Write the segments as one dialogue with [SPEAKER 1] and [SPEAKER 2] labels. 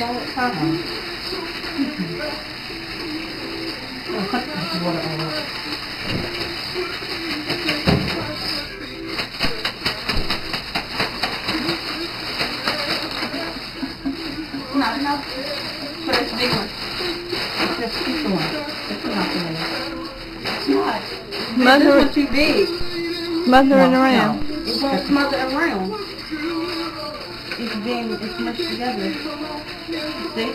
[SPEAKER 1] I'll cut this water over. Not enough for this big one. Just keep going. Just not there. It's not. This one's too big.
[SPEAKER 2] Smothering around.
[SPEAKER 1] No. It won't smother around. It's mushed together. See?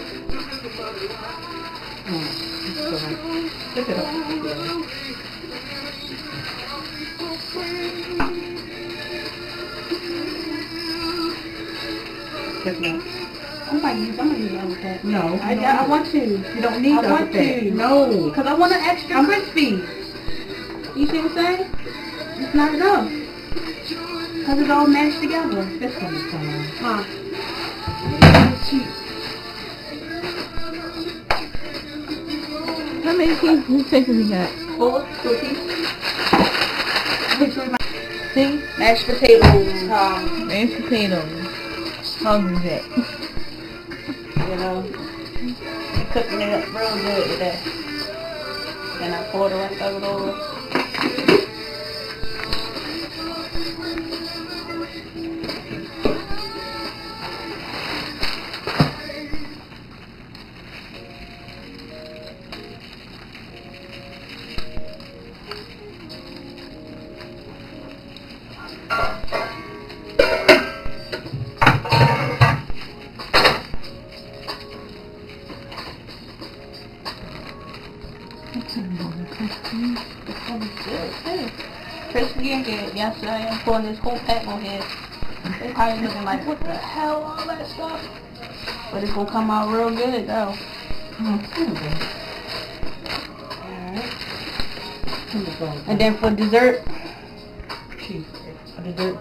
[SPEAKER 1] Pick it up. I'm gonna use other pad. No, I want to. You don't need other pad. I want to. No. Because I want an extra crispy. You see what I'm saying? It's not enough. Because it's all mashed together. This one is coming. Huh? It's cheap.
[SPEAKER 2] How many pieces we got?
[SPEAKER 1] 4 cookies.
[SPEAKER 2] See?
[SPEAKER 1] Mashed potatoes.
[SPEAKER 2] Mashed potatoes. How's that?
[SPEAKER 1] You know, cooking it up real good with that. Then I pour the rest of it over. Crispy and good. Yes, I am pulling this whole pack on here. They probably looking like, what the hell, all that stuff? But it's gonna come out real good though. Alright. And then for dessert,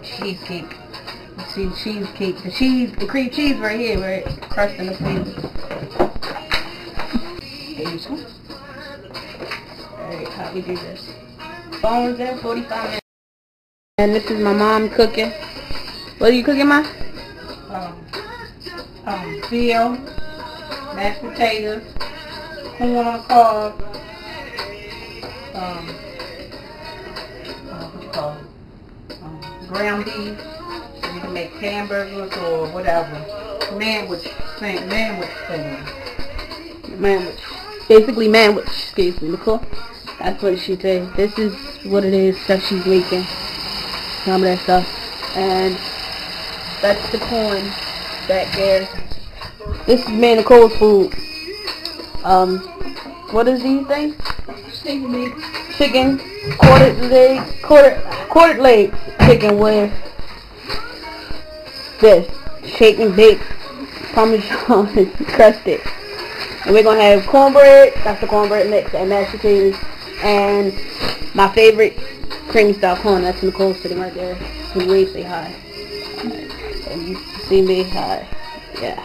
[SPEAKER 1] cheesecake. You see cheesecake. The cream cheese right here, where it's crushed in the flavor. There you go. Alright, how we do this? Phone's in 45 minutes. And this is my mom cooking. What are you cooking, Ma? Veal, mashed potatoes, corn on the cob, what you call it? Ground beef. So you can make hamburgers or whatever. Manwich thing. Basically manwich, excuse me, Nicole. That's what she said. This is what it is that she's making. Some of that stuff. And that's the corn back there. This is me and Nicole's food. What is these things? Chicken. Quartered leg chicken with this. Shake and bake. Parmesan crusted. And we're going to have cornbread. That's the cornbread mix. And mashed potatoes. And my favorite creamy style corn. That's Nicole sitting right there. Can wave, say hi. So you see me, hi. Yeah.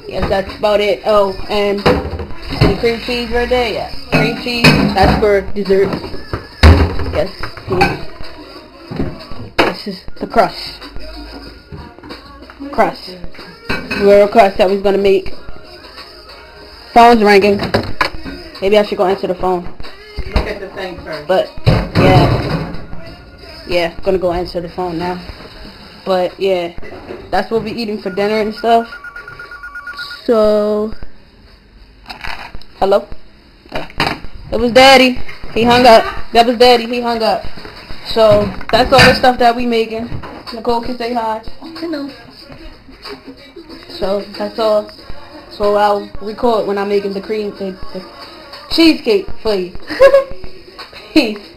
[SPEAKER 1] Yes, that's about it. Oh, and the cream cheese right there. Yeah, cream cheese. That's for dessert. Yes. This is the crust. Real crust that we're gonna make. Phone's ringing. Maybe I should go answer the phone.
[SPEAKER 3] Look at the thing first.
[SPEAKER 1] But yeah, gonna go answer the phone now. But yeah, that's what we're eating for dinner and stuff. So, hello? It was Daddy. He hung up. That was Daddy. He hung up. So, that's all the stuff that we making. Nicole can say hi. Hello. So, that's all. So, I'll record when I'm making the cheesecake for you. Peace.